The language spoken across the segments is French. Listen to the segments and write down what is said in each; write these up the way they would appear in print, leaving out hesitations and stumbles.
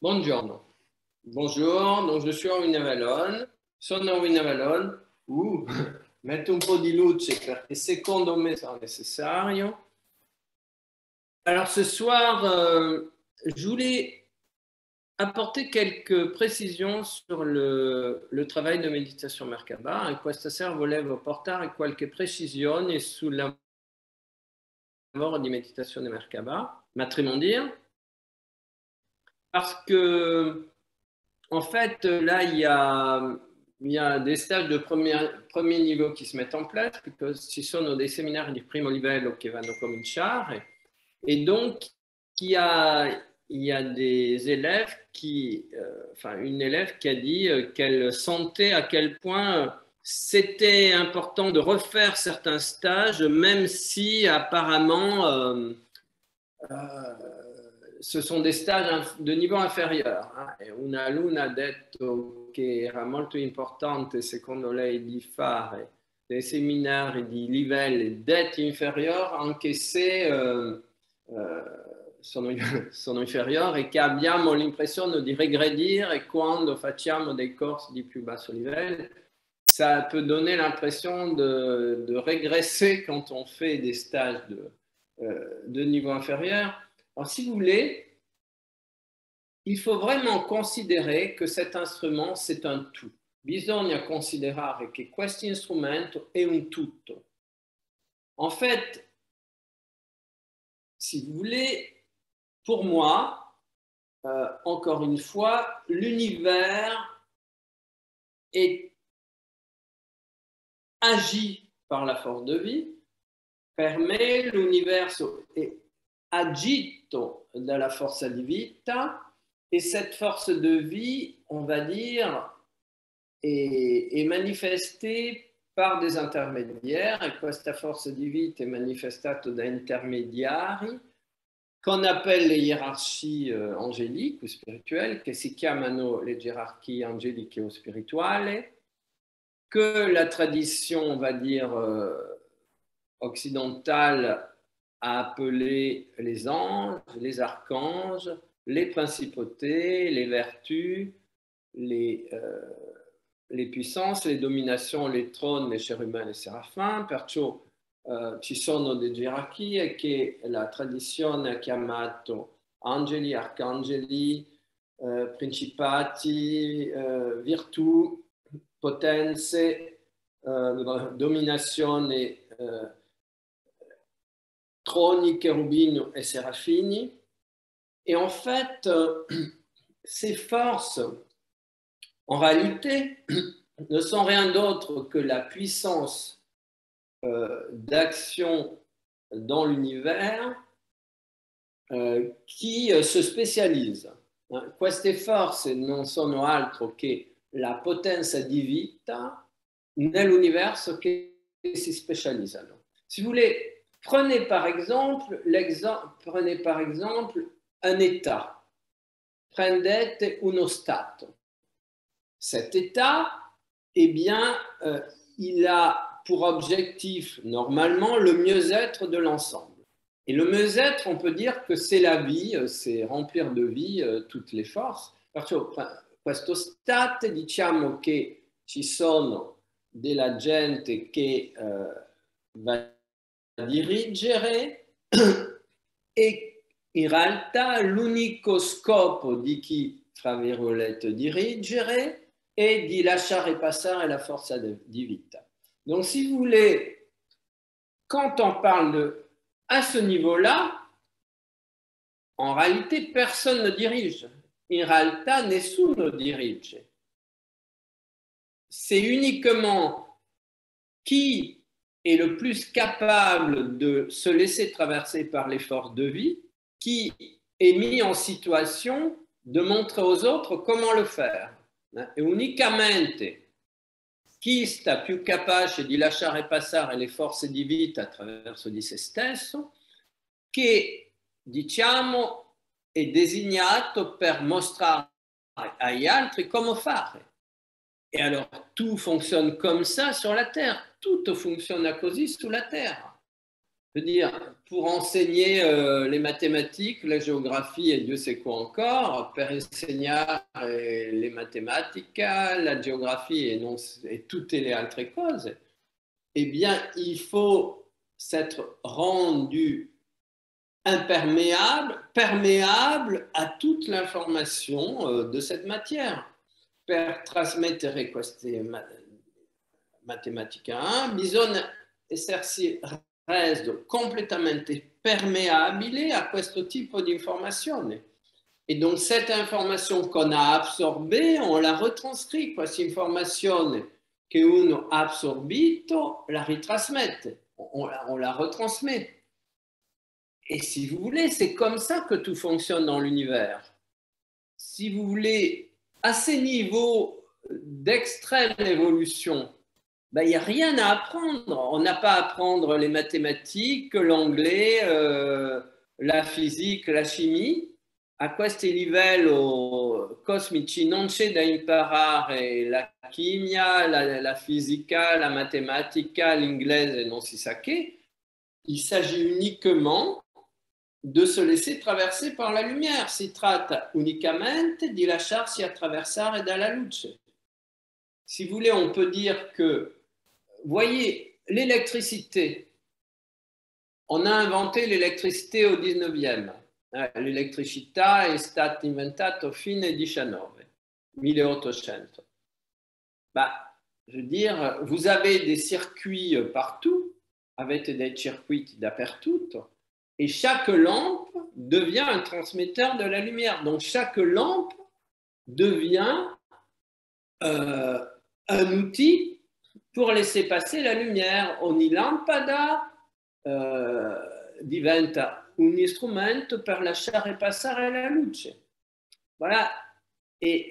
Buongiorno. Bonjour, donc je suis a Vinavallone. Sono a Vinavallone. Metto un po' di luce perché secondo me sarà necessario. Alors ce soir, je voulais apporter quelques précisions sur le travail de méditation Merkaba. E questa sera volevo portare qualche precisione sul lavoro di meditazione Merkaba, Matrimondir, parce que en fait, là, il y a des stages de premier niveau qui se mettent en place, perché ci sono dei seminari di primo livello che vanno a cominciare, et donc il y a des élèves une élève qui a dit qu'elle sentait à quel point c'était important de refaire certains stages, même si apparemment ce sono dei stage di niveau inferiore. E una alunna ha detto che era molto importante, secondo lei, di fare dei seminari di livelli detti inferiori, anche se sono inferiori, e che abbiamo l'impressione di regredire quando facciamo dei corsi di più basso livello. Ça peut donner l'impression de régresser quand on fait des stages de niveau inférieur. Alors, si vous voulez, il faut vraiment considérer que cet instrument, c'est un tout. Bisogna considerare che questo strumento è un tutto. En fait, si vous voulez, pour moi, encore une fois, l'univers agit par la force de vie, per me l'universo è agito dalla forza di vita, et cette force de vie, on va dire, est manifestée par des intermédiaires, e questa forza di vita è manifestata da intermediari qu'on appelle les hiérarchies angéliques ou spirituelles, che si chiamano le gerarchie angeliche o spirituali, que la tradition, on va dire, occidentale a appelé les anges, les archanges, les principautés, les vertus, les puissances, les dominations, les trônes, les chérubins, les sérafins. Perciò ci sono delle gerarchie che la tradizione ha chiamato angeli, arcangeli, principati, virtù, potenze, dominazione, trôni, chérubini et séraphini. Et en fait, ces forces, en réalité, ne sont rien d'autre que la puissance d'action dans l'univers qui se spécialise. Queste forze non sono altro che la potenza di vita nell'universo che si specializzano. Si vous voulez, prenez par exemple un état. Prendete uno stato. Cet état, eh bien, il a pour objectif, normalement, le mieux-être de l'ensemble. Et le mieux-être, on peut dire que c'est la vie, c'est remplir de vie toutes les forces. Perciò, questo stato, diciamo che ci sono della gente che va a dirigere, e in realtà l'unico scopo di chi, fra virgolette, dirigere è di lasciare passare la forza di vita. Donc, si vous voulez, quand on parle à ce niveau-là, en réalité, personne ne dirige. In realtà, nessuno dirige. C'est uniquement qui est le plus capable de se laisser traverser par les forces de vie qui est mis en situation de montrer aux autres comment le faire. E unicamente chi sta più capace di lasciare passare le forze di vita attraverso di se stesso, che, diciamo, è designato per mostrare agli altri come fare. Et alors, tout fonctionne comme ça sur la Terre. Tout fonctionne così sulla Terra. Je veux dire, pour enseigner les mathématiques, la géographie et Dieu sait quoi encore, per ensegnare les mathématiques, la géographie et toutes les altre cose, eh bien, il faut s'être rendu imperméable, perméable à toute l'information de cette matière. Per trasmettere queste matematica, bisogna essersi reso completamente permeabile a questo tipo di informazione. Et donc, cette information qu'on a absorbée, on la retranscrit. Questa informazione che uno ha absorbito, la ritrasmette, on la retransmet. Et si vous voulez, c'est comme ça que tout fonctionne dans l'univers. Si vous voulez, à ces niveaux d'extrême évolution, ben, il n'y a rien à apprendre. On n'a pas à apprendre les mathématiques, l'anglais, la physique, la chimie. A questi livelli cosmici non c'è da imparare la chimia, la fisica, la matematica, l'inglese, non si sa che. Il s'agit uniquement de se laisser traverser par la lumière. Si tratta unicamente di lasciarsi attraversare dalla luce. Si vous voulez, on peut dire que, voyez, l'électricité, on a inventé l'électricité au 19e. L'elettricità è stata inventata a fine 1800. Bah, je veux dire, vous avez des circuits partout, avete dei circuiti dappertutto, et chaque lampe devient un transmetteur de la lumière. Donc, chaque lampe devient un outil pour laisser passer la lumière. Ogni lampada diventa un strumento per lasciare passare la luce. Voilà. Et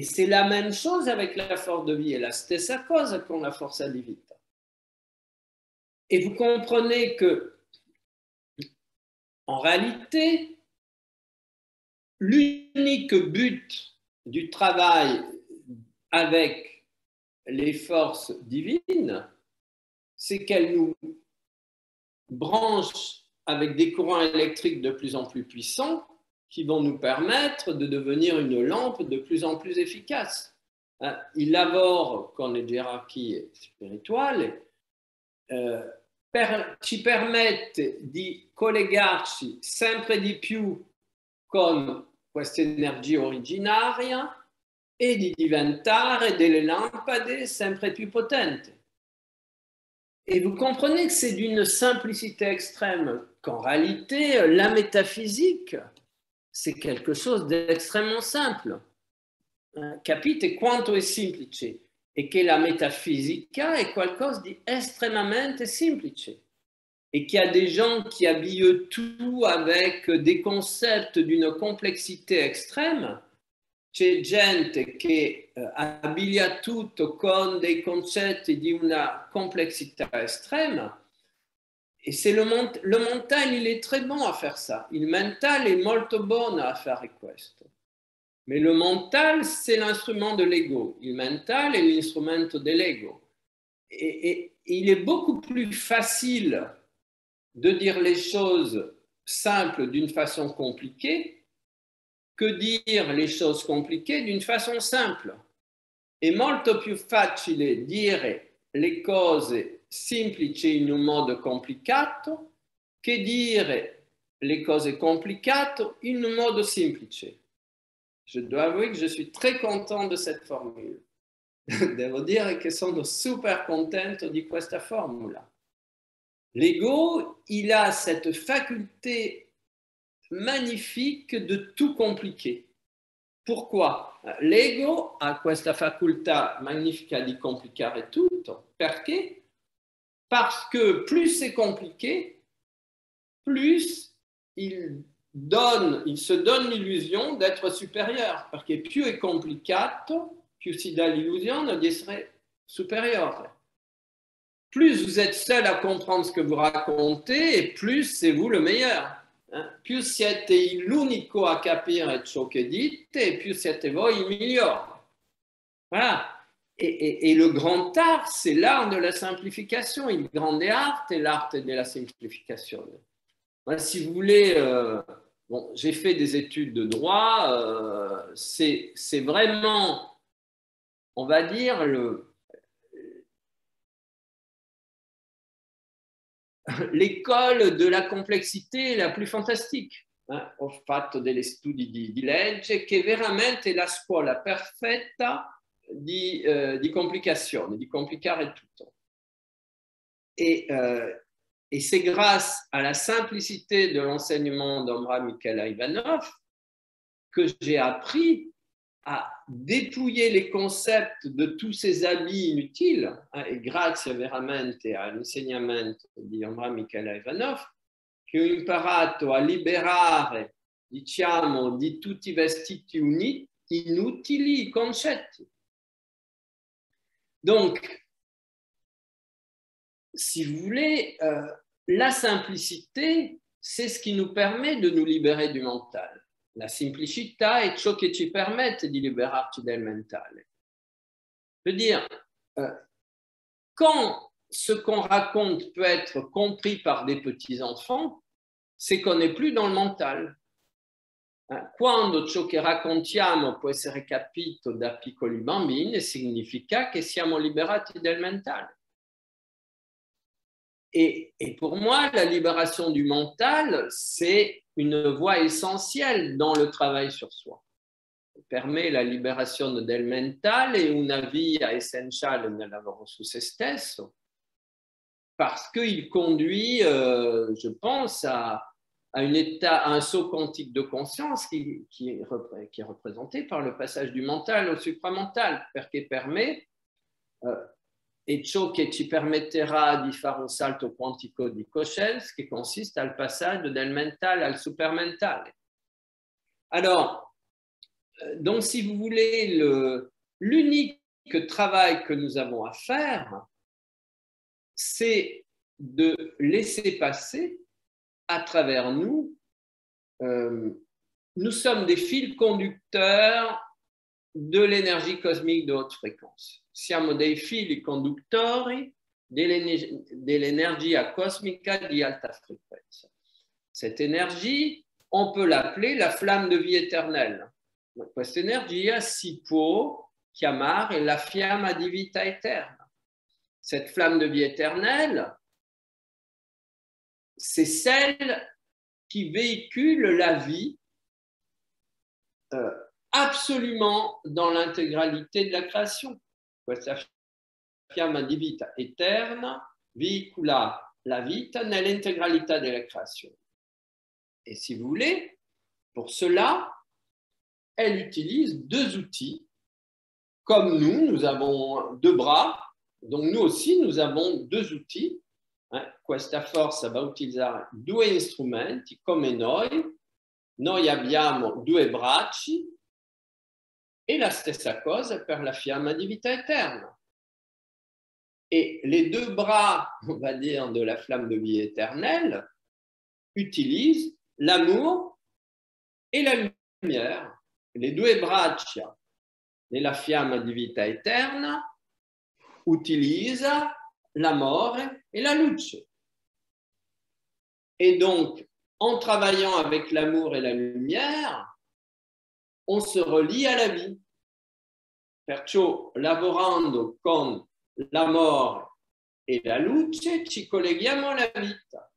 c'est la même chose avec la force de vie, è la stessa cosa con la forza di vita. Et vous comprenez que, en réalité, l'unique but du travail avec les forces divines, c'est qu'elles nous branchent avec des courants électriques de plus en plus puissants qui vont nous permettre de devenir une lampe de plus en plus efficace. Il lavoro con le gerarchie spirituali ci permette di collegarci sempre di più con questa energia originaria e di diventare delle lampade sempre più potenti. Et vous comprenez que c'est d'une simplicité extrême, qu'en réalité, la métaphysique, c'est quelque chose d'extrêmement simple. Capite quanto è semplice e che la metafisica è qualcosa di estremamente semplice et qu'il y a des gens qui habillent tout avec des concepts d'une complexité extrême. C'è gente che abbia tutto con dei concetti di una complexità estrema. Et c'est le mental, il est très bon à faire ça. Il mental est molto buono a fare questo. Mais le mental, c'est l'instrument de l'ego. Il mental est l'instrumento dell'ego. Et il est beaucoup plus facile de dire les choses simples d'une façon compliquée que dire les choses compliquées d'une façon simple. È molto più facile dire le cose semplici in un modo complicato che dire le cose complicate in un modo semplice. Je dois avouer que je suis très content de cette formule. Devo dire che sono super contento di questa formula. L'ego, il a cette faculté magnifique de tout compliquer. Pourquoi? L'ego ha questa facoltà magnifica di complicare tutto. Perché? Parce que plus c'est compliqué, plus il se donne l'illusion d'être supérieur. Perché più è complicato, più si dà l'illusione di essere supérieur. Plus vous êtes seul à comprendre ce que vous racontez, et plus c'est vous le meilleur. Più siete l'unico a capire ciò che dite, e più siete voi il migliore. Voilà. Et le grand art, c'est l'art de la simplification. Il grande art è l'arte della semplificazione. Si vous voulez, bon, j'ai fait des études de droit, c'est vraiment, on va dire, l'école de la complessità la più fantastica. Ho fatto degli studi di legge che veramente è la scuola perfetta di complicazioni, di complicare tutto. Et c'est grâce à la simplicité de l'enseignement d'Omra Mikhaila Ivanov que j'ai appris à dépouiller les concepts de tous ces habits inutiles, et grazie veramente all'insegnamento di Omra Mikhaila Ivanov, che ho imparato a liberare, diciamo, di tutti i vestiti inutili i concetti. Donc, si vous voulez, la simplicité, c'est ce qui nous permet de nous libérer du mental. La semplicità è ciò che ci permette di liberarci del mentale. Je veux dire, quand ce qu'on raconte peut être compris par des petits-enfants, c'est qu'on n'est plus dans le mental. Quando ciò che raccontiamo può essere capito da piccoli bambini, significa che siamo liberati del mentale. Et pour moi, la libération du mental, c'est une voie essentielle dans le travail sur soi. Ça permet la liberazione del mentale e una via essenziale nel lavoro su se stesso, parce qu'il conduit, je pense, à un saut quantique de conscience qui est représenté par le passage du mental au supramental, perché permet e ciò che ci permetterà di fare un salto quantico di coscienza che consiste al passaggio del mentale al supermentale. Alors, donc si vous voulez, l'unique travail que nous avons à faire, c'est de laisser passer à travers nous, nous sommes des fils conducteurs de l'énergie cosmique de haute fréquence. Siamo dei fili conduttori dell'energia cosmica di alta frequenza. Cette énergie, on peut l'appeler la flamme de vie éternelle. Questa energia si può chiamare la fiamma di vita eterna. Cette flamme de vie éternelle, c'est celle qui véhicule la vie absolument dans l'intégralité de la création. Questa fiamma di vita eterna veicula la vita nell'integralità della creazione. Et si vous voulez, pour cela, elle utilise deux outils. Comme nous avons deux bras, donc nous aussi, nous avons deux outils. Questa forza va a utilizzare due strumenti come noi abbiamo due bracci, et la stessa cosa per la fiamma di vita eterna. Et les deux bras, on va dire, de la flamme de vie éternelle utilisent l'amour et la lumière. Les due braccia della fiamma di vita eterna utilisa l'amore et la luce. Et donc, en travaillant avec l'amour et la lumière, on se relie à la vie. Perciò, lavorando con l'amore e la luce, ci colleghiamo alla vita.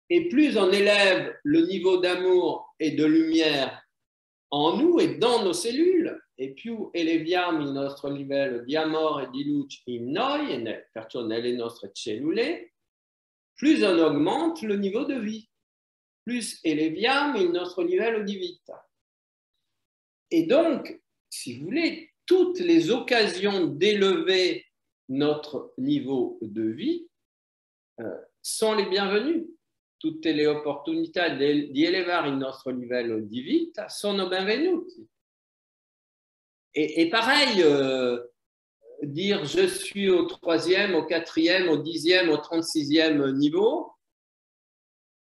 Et plus on élève le niveau d'amour et de lumière en nous et dans nos cellules, e più eleviamo il nostro livello di amore e di luce in noi, perciò nelle nostre cellule, plus on augmente le niveau de vie, plus eleviamo il nostro livello di vita. Et donc, si vous voulez, toutes les occasions d'élever notre niveau de vie sont les bienvenues. Tutte le opportunità di elevare il nostro livello di vita sono benvenuti. Et pareil, dire je suis au 3e, au 4e, au 10e, au 36e niveau,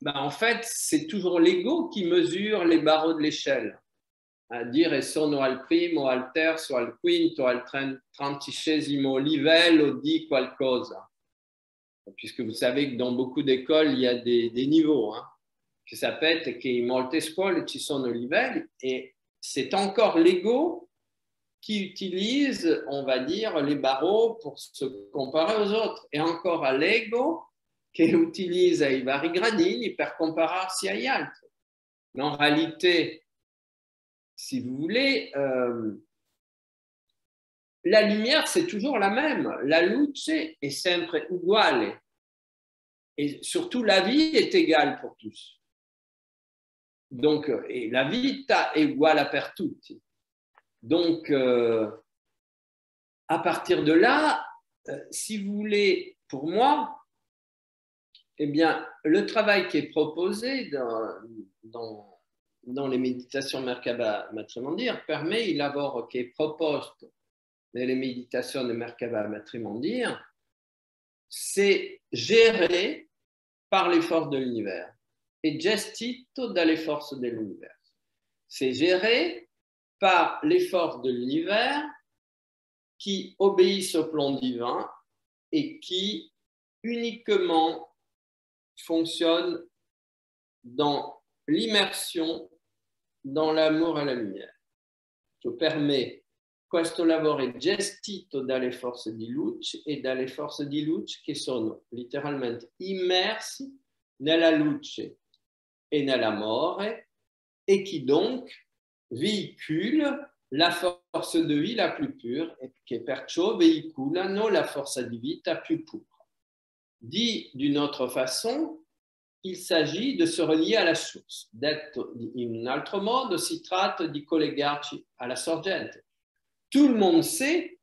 ben en fait, c'est toujours l'ego qui mesure les barreaux de l'échelle. a dire sono al primo, al terzo, al quinto, al tredicesimo livello di qualcosa. Puisque vous savez que dans beaucoup d'écoles, il y a des niveaux. Hein. Che sapete che in molte scuole ci sono livelli et c'est encore l'ego qui utilise, on va dire, les barreaux pour se comparer aux autres. Et encore à l'ego che utilise i vari gradini per compararsi agli altri. Mais en réalité, si vous voulez, la lumière, c'est toujours la même. La luce è sempre uguale. Et surtout, la vie est égale pour tous. Donc, et la vita è uguale per tutti. Donc, à partir de là, si vous voulez, pour moi, eh bien, le travail qui est proposé dans le meditazioni Merkaba Matrimondir permet il lavoro che è proposto nelle meditazioni Merkaba Matrimondir, c'est géré par les forces de l'univers et gestito dalle forze dell'univers. C'est géré par les forces de l'univers qui obéissent au plan divin et qui uniquement fonctionnent dans l'immersion, dans l'amour et la lumière. Je permets questo lavoro è gestito dalle forze di luce e dalle forze di luce che sono letteralmente immersi nella luce e nell'amore et qui donc véhiculent la force de vie la plus pure et che perciò veiculano la forza di vita più pura. Dit d'une autre façon, il s'agit de se relier à la source. Detto in un altro modo, si tratta di collegarci alla sorgente. Tout le monde sait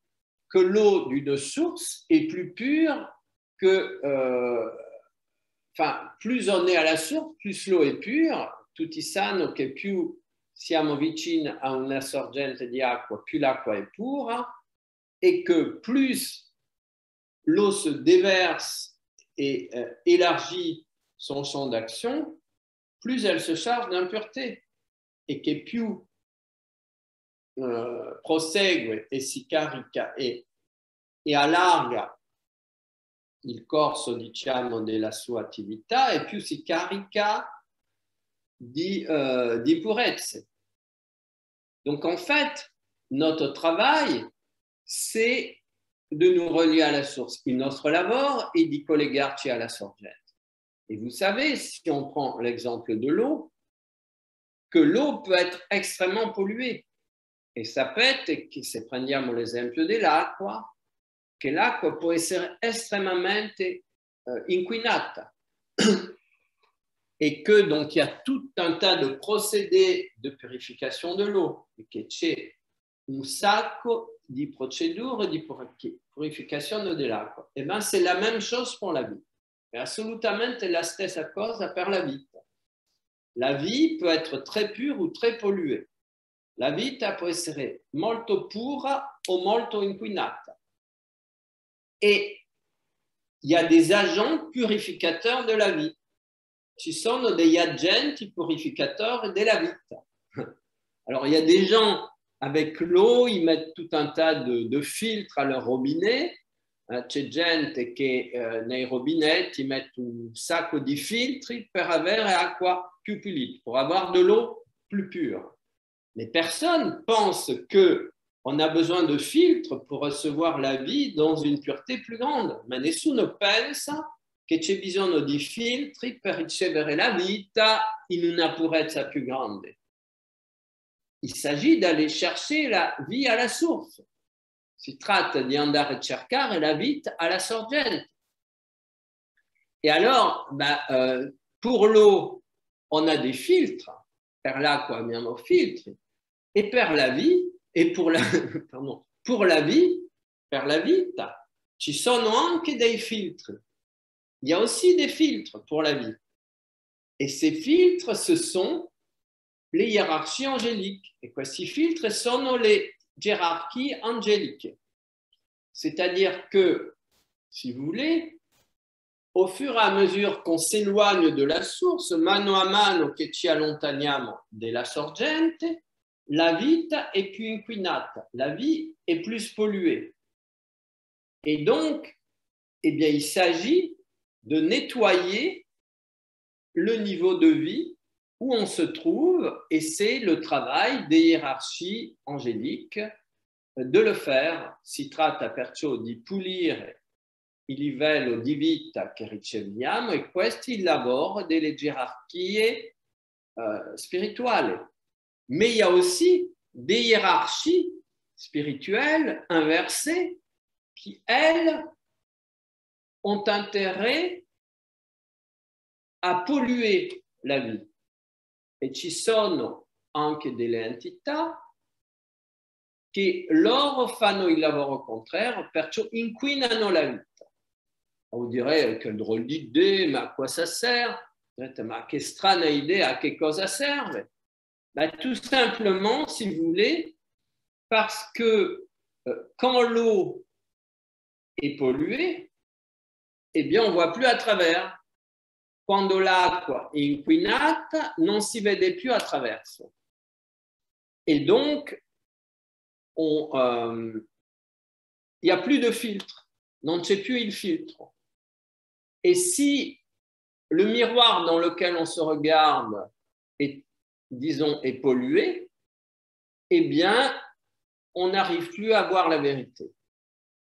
que l'eau d'une source est plus pure que... enfin, plus on est à la source, plus l'eau est pure. Tutti sanno che più siamo vicini a una sorgente di acqua, più l'acqua è pura, et que plus l'eau se déverse et élargit son champ d'action, plus elle se charge d'impureté, et che più prosegue e si carica e allarga il corso, diciamo, della sua attività, e più si carica di purezze. Donc en fait, notre travail, c'est de nous relier à la source. Il nostro lavoro è di collegarci alla sorgente. Et vous savez, si on prend l'exemple de l'eau, que l'eau peut être extrêmement polluée. E sapete che se prendiamo l'esempio dell'acqua, che l'acqua può essere estremamente inquinata. Et que donc il y a tout un tas de procédés de purification de l'eau, et che c'è un sacco di procedure di purificazione dell'acqua. Et bien c'est la même chose pour la vie. È assolutamente la stessa cosa per la vita. La vie peut être très pure ou très polluée. La vita può essere molto pura o molto inquinata. Et il y a des agents purificateurs de la vie. Ci sono degli agenti purificatori della vita. Alors, il y a des gens, avec l'eau, ils mettent tout un tas de filtres à leur robinet. C'è gente che nei rubinetti mette un sacco di filtri per avere acqua più pulita, pour avoir de l'eau plus pure. Mais personne pense qu'on a besoin de filtres pour recevoir la vie dans une pureté plus grande. Ma nessuno pensa che c'è bisogno di filtri per ricevere la vita in una purezza più grande. Il s'agit d'aller chercher la vie à la source. Si tratta di andare a cercare la vita alla sorgente. Et alors, pour l'eau, on a des filtres. Per l'acqua abbiamo filtri. Et per la vie, et pour la, pardon, pour la vie, per la vita, ci sono anche dei filtri. Il y a aussi des filtres pour la vie. Et ces filtres, ce sont les hiérarchies angéliques. Et questi filtri sono le gerarchie angéliques. C'est-à-dire que, si vous voulez, au fur et à mesure qu'on s'éloigne de la source, mano a mano che ci allontaniamo della sorgente, la vita è più inquinata, la vie est plus polluée. Et donc, eh bien, il s'agit de nettoyer le niveau de vie où on se trouve, et c'est le travail des hiérarchies angéliques de le faire. Si tratta perciò di pulire il livello di vita che riceviamo, e questo è il lavoro delle gerarchie spirituali. Mais il y a aussi des hiérarchies spirituelles inversées qui, elles, ont intérêt a polluer la vie. E ci sono anche delle entità che loro fanno il lavoro contrario, perciò inquinano la vita. Vous direz, quelle drôle d'idée, mais à quoi ça sert? Ma che strana idée, à che cosa serve? Ben, tout simplement, si vous voulez, parce que quand l'eau est polluée, eh bien, on ne voit plus à travers. Quando l'acqua è inquinata, non si vede più attraverso. Et donc, il n'y a plus de filtre, non c'è più il filtro. Et si le miroir dans lequel on se regarde est, disons, est pollué, eh bien, on n'arrive plus à voir la vérité.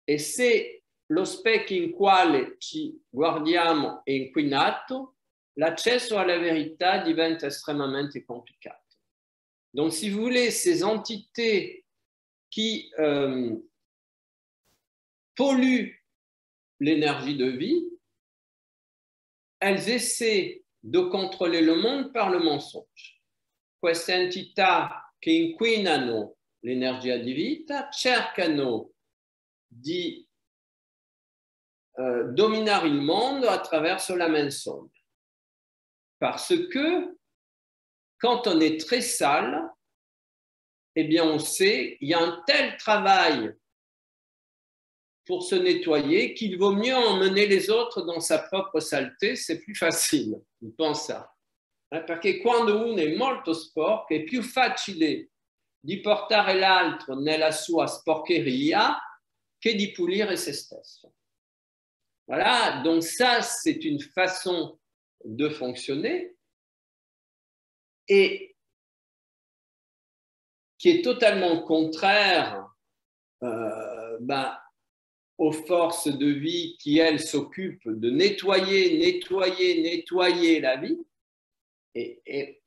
E se lo specchio in quale ci guardiamo è inquinato, l'accesso alla verità diventa estremamente complicato. Donc, si vous voulez, ces entités qui polluent l'énergie de vie, elles essaient de contrôler le monde par le mensonge. Queste entità che inquinano l'energia di vita cercano di dominare il mondo attraverso la mensonge. Parce que quand on est très sale, eh bien on sait, il y a un tel travail pour se nettoyer qu'il vaut mieux emmener les autres dans sa propre saleté, c'est plus facile, je pense ça. Perché quando uno è molto sporco è più facile di portare l'altro nella sua sporcheria che di pulire se stesso. Voilà, donc ça, c'est une façon de fonctionner et qui est totalement contraire aux forces de vie qui, elles, s'occupent de nettoyer la vie. E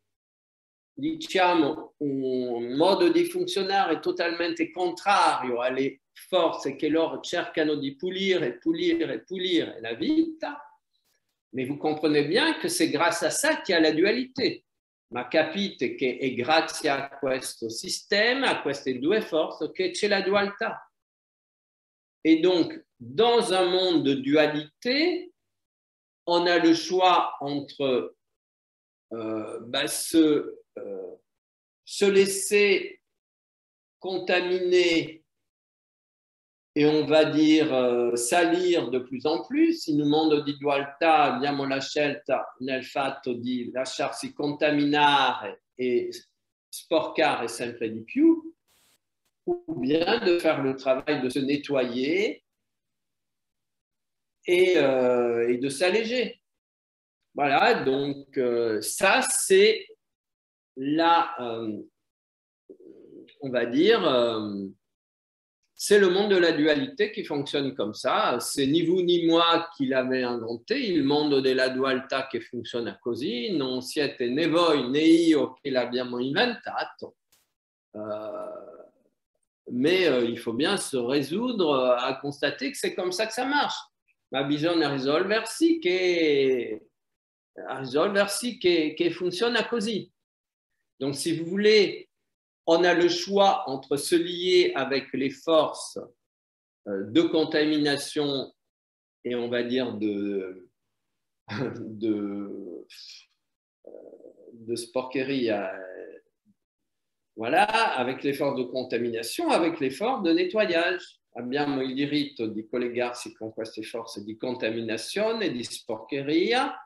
diciamo, un modo di funzionare totalmente contrario alle forze che loro cercano di pulire la vita, mais vous comprenez bien que c'est grâce à ça qu'il y a la dualité. Ma capite che è grazie a questo sistema, a queste due forze, che c'è la dualità. Et donc, dans un monde de dualité, on a le choix entre se laisser contaminer e on va dire salir de plus en plus. In un mondo di dualità abbiamo la scelta nel fatto di lasciarsi contaminare e sporcare sempre di più, ou bien de faire le travail de se nettoyer et de s'alléger. Voilà, donc ça c'est la, on va dire, c'est le monde de la dualité qui fonctionne comme ça. C'est ni vous ni moi qui l'avez inventé, il mondo della dualità che funziona così, non siete né voi né io che l'abbiamo inventato. Mais il faut bien se résoudre à constater que c'est comme ça que ça marche. Ma bisogna risolversi che funziona così. Donc, si vous voulez, on a le choix entre se lier avec les forces de contamination et on va dire de sporcherie, voilà, avec les forces de contamination, avec les forces de nettoyage. Abbiamo il diritto di collegarsi con queste forze di contaminazione, di sporcheria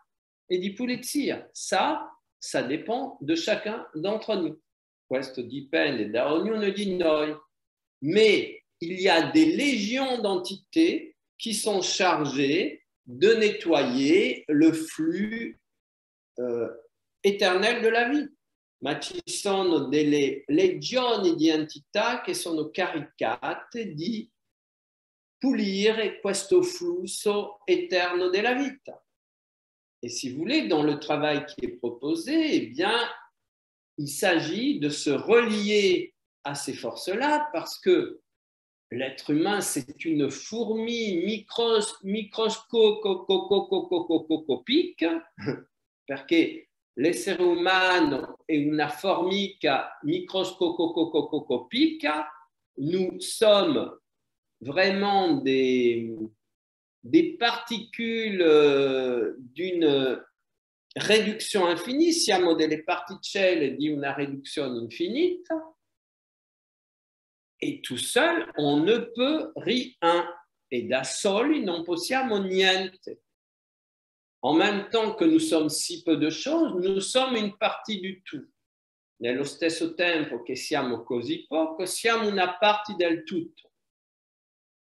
et di pulizia. Ça dépend de chacun d'entre nous. questo dipende da ognuno di noi, mais il y a des légions d'entités qui sont chargées de nettoyer le flux éternel de la vie. Ma ci sono delle legioni di entità che sono caricate di pulire questo flusso eterno della vita. Et si vous voulez, dans le travail qui est proposé, eh bien, il s'agit de se relier à ces forces-là parce que l'être humain, c'est une fourmi microscopique, perché l'essere umano è una formica microscopica. Nous sommes vraiment des particules d'une riduzione infinie, siamo delle particelle di una riduzione infinita, et tout seul, on ne peut rien. Et da soli non possiamo niente. En même temps que nous sommes si peu de choses, nous sommes une partie du tout. Nello stesso tempo che siamo così poco, siamo una parte del tutto.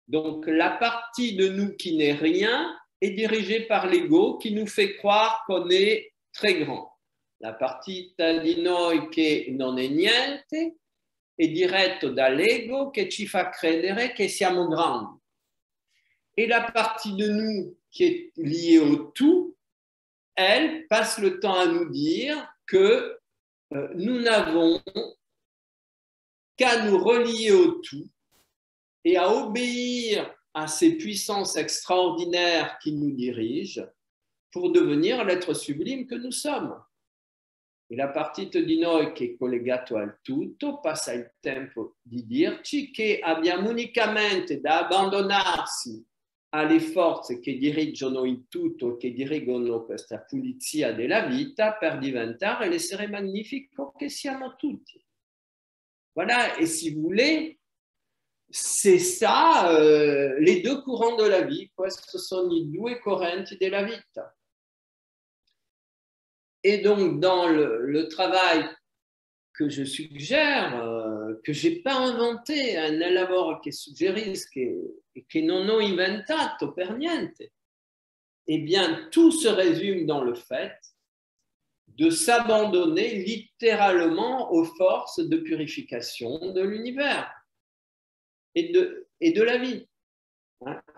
Donc la partie de nous qui n'est rien est dirigée par l'ego qui nous fait croire qu'on est très grand. La partie di noi che non è niente è diretto dall'ego che ci fa credere che siamo grandi. Et la partie de nous qui est liée au tout, elle passe le temps à nous dire que nous n'avons qu'à nous relier au tout et à obéir à ces puissances extraordinaires qui nous dirigent pour devenir l'être sublime que nous sommes. E la partita di noi che è collegato al tutto passa il tempo di dirci che abbiamo unicamente da abbandonarsi alle forze che dirigono il tutto, che dirigono questa pulizia della vita per diventare l'essere magnifico che siamo tutti. Voilà, et si vous voulez, c'est ça les deux courants de la vie, questi sono i due correnti della vita. Et donc, dans le travail que je suggère, que je n'ai pas inventé, un lavoro che suggerisco che non ho inventato per niente, eh bien, tout se résume dans le fait de s'abandonner littéralement aux forces de purification de l'univers et de la vie.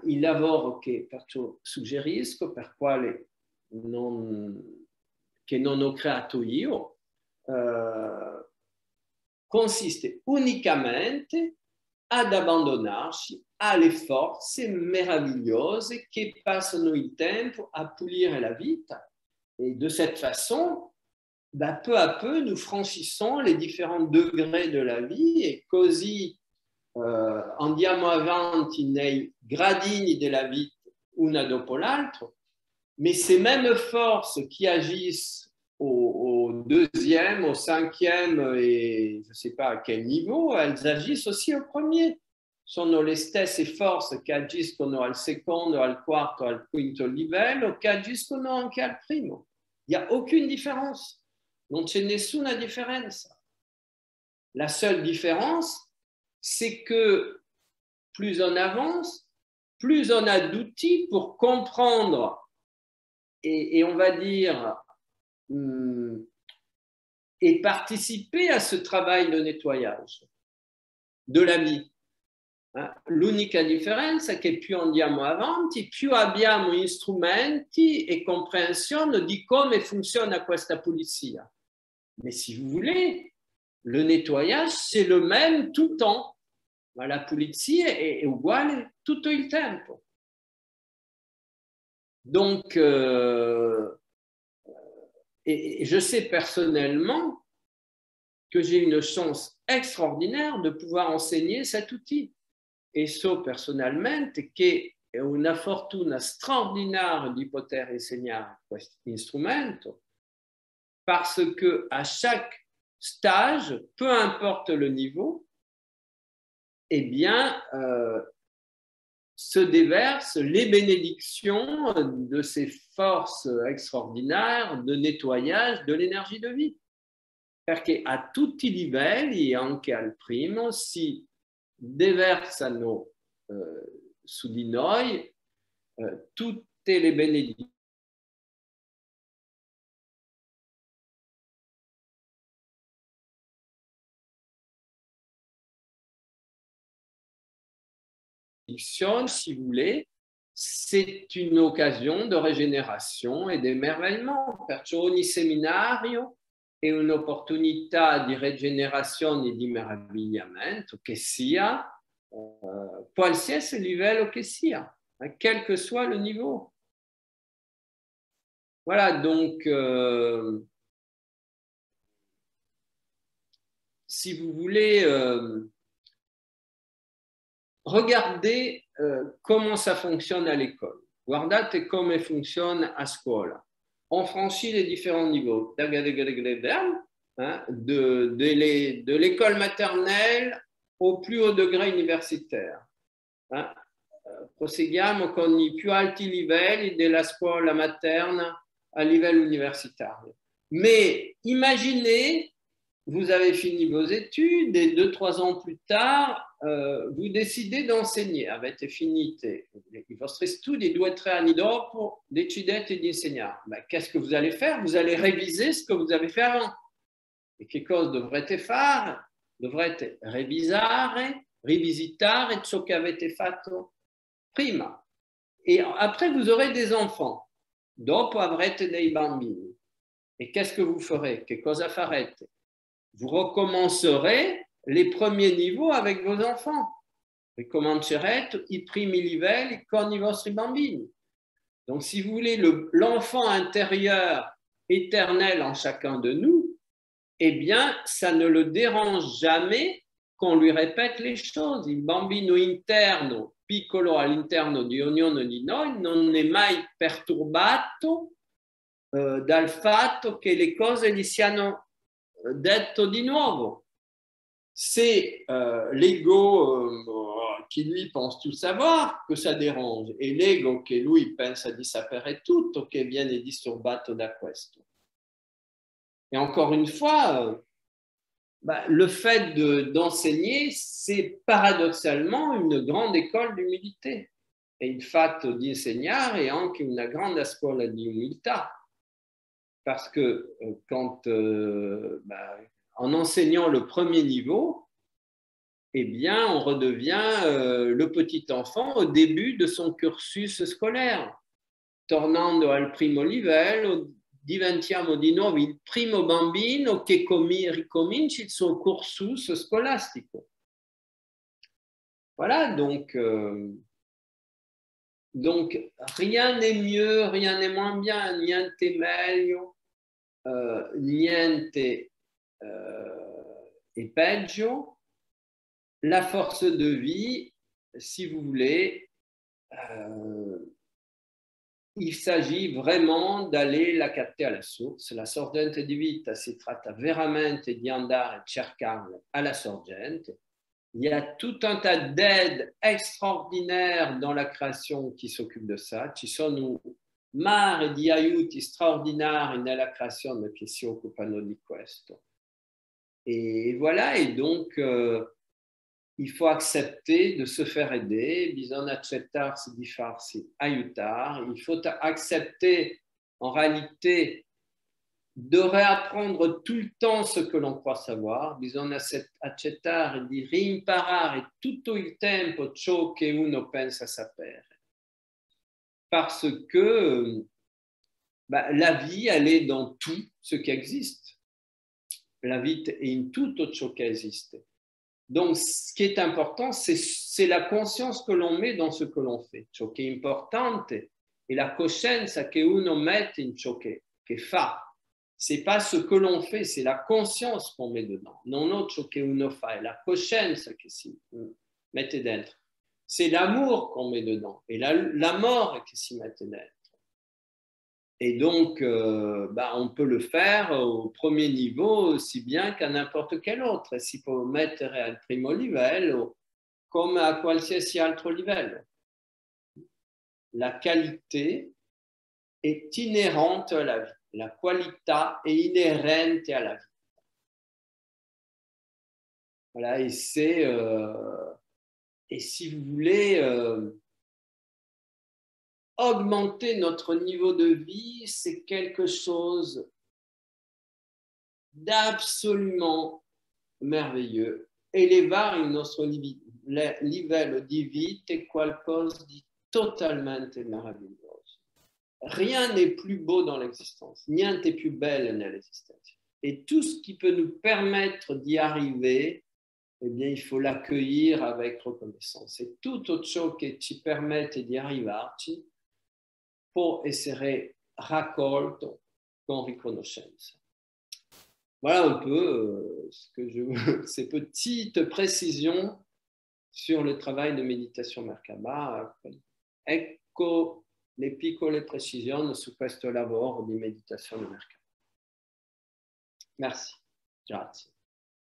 Il lavoro che perciò suggerisco, per quale che non ho creato io, consiste unicamente ad abbandonarci alle forze meravigliose che passano il tempo a pulire la vita. Et de cette façon, peu à peu, nous franchissons les différents degrés de la vie e così andiamo avanti nei gradini della vita, una dopo l'altro. Mais ces mêmes forces qui agissent au deuxième, au cinquième et je ne sais pas à quel niveau, elles agissent aussi au premier. Sono le stesse forze che agiscono al secondo, al quarto, al quinto livello, che agiscono anche al primo. Il n'y a aucune différence. Non c'è nessuna differenza. La seule différence, c'est que plus on avance, plus on a d'outils pour comprendre et on va dire, et participer à ce travail de nettoyage de la vie. L'unica differenza è che più andiamo avanti, più abbiamo strumenti e comprensione di come funziona questa pulizia. Mais si vous voulez, le nettoyage, c'est le même tout le temps. La pulizia è uguale tutto il tempo. Donc, et je sais personnellement que j'ai une chance extraordinaire de pouvoir enseigner cet outil. E so personalmente che è una fortuna straordinaria di poter insegnare questo strumento parce que à chaque stage, peu importe le niveau, eh bien, se déversent les bénédictions de ces forces extraordinaires de nettoyage de l'énergie de vie. perché a tutti i livelli, anche al primo, si déversano su di noi tutte le benedizioni si vous voulez, c'est une occasione di rigenerazione e di emerveillement. Perciò ogni seminario è un'opportunità di rigenerazione e di meravigliamento, che sia qualsiasi livello che sia, quel que soit le niveau. Voilà, donc, si vous voulez, regardez comment ça fonctionne à l'école. Guardate come funziona a scuola. On franchit les différents niveaux, hein, de l'école maternelle au plus haut degré universitaire. Hein. Proseguiamo con i più alti livelli della scuola materna a livello universitario. Mais imaginez, vous avez fini vos études et 2-3 ans plus tard, vous décidez d'enseigner. Avete finito i vostri studi, 2 o 3 anni dopo decidete di insegnare. Ben, qu'est-ce que vous allez faire? Vous allez réviser ce que vous avez fait avant. E che cosa dovrete fare? Dovrete rivisitare ciò che avete fatto prima. Et après, vous aurez des enfants. Dopo avrete dei bambini. Et qu'est-ce que vous ferez? Che cosa farete? Vous recommencerez les premiers niveaux avec vos enfants. Ricomincerete i primi livelli con i vostri bambini. Donc, si vous voulez, l'enfant intérieur éternel en chacun de nous, eh bien, ça ne le dérange jamais qu'on lui répète les choses. Il bambino interno, piccolo all'interno di ognuno di noi, non è mai perturbato dal fatto che le cose gli siano dette di nuovo. C'est l'ego qui lui pense tout savoir que ça dérange e l'ego che lui pensa di sapere tutto che viene disturbato da questo. Et encore une fois, le fait d'enseigner, c'est paradoxalement une grande école d'umilité. E il fatto di insegnare è anche una grande scuola di umiltà. Parce que quand, en enseignant le premier niveau, eh bien, on redevient le petit enfant au début de son cursus scolaire. Tornando al primo livello, diventiamo di nuovo il primo bambino che ricomincia il suo cursus scolastico. Voilà, donc rien n'est mieux, rien n'est moins bien, niente meglio, niente è peggio. La force de vie, si vous voulez, il s'agit vraiment d'aller la capter alla source. La sorgente di vita si tratta veramente di andare a cercarla alla sorgente. Il y a tout un tas d'aides extraordinaires dans la création qui s'occupent de ça. Ci sono mare di aiuti straordinari nella creazione che si occupano di questo. Et voilà, et donc il faut accepter de se faire aider, bisogna accettarsi di farsi aiutare, il faut accepter en réalité de réapprendre tout le temps ce que l'on croit savoir, bisogna accettare di rimparare tutto il tempo ciò che uno pensa sapere. Parce que la vie, elle est dans tout ce qui existe. La vie est in tutto ciò che esiste. Donc, ce qui est important, c'est la conscience que l'on met dans ce que l'on fait. Ciò che è importante è la coscienza che uno mette in ciò che fa. C'est pas ce que l'on fait, c'est la conscience qu'on met dedans. Non ciò che uno fa, è la coscienza che si mette dentro. C'est l'amour qu'on met dedans et l'amore qui s'y mette dentro. Et donc, on peut le faire au premier niveau aussi bien qu'à n'importe quel autre. Si può mettere al primo livello come a qualsiasi altro livello. La qualité est inhérente à la vie. La qualità è inerente alla vita. Voilà, et c'est, et si vous voulez augmenter notre niveau de vie, c'est quelque chose d'absolument merveilleux. Elevare il nostro livello di vita è qualcosa di totalmente meraviglioso. Rien n'est plus beau dans l'existence, niente è più bello nell'esistenza. Et tout ce qui peut nous permettre d'y arriver, eh bien, il faut l'accueillir avec reconnaissance. Et tutto ciò che ci permette di arrivarci può essere raccolto con riconoscenza. Voilà un peu ces petites précisions sur le travail de méditation Merkaba. Ecco le piccole precisioni su questo lavoro di meditazione Merkaba. Merci. Grazie.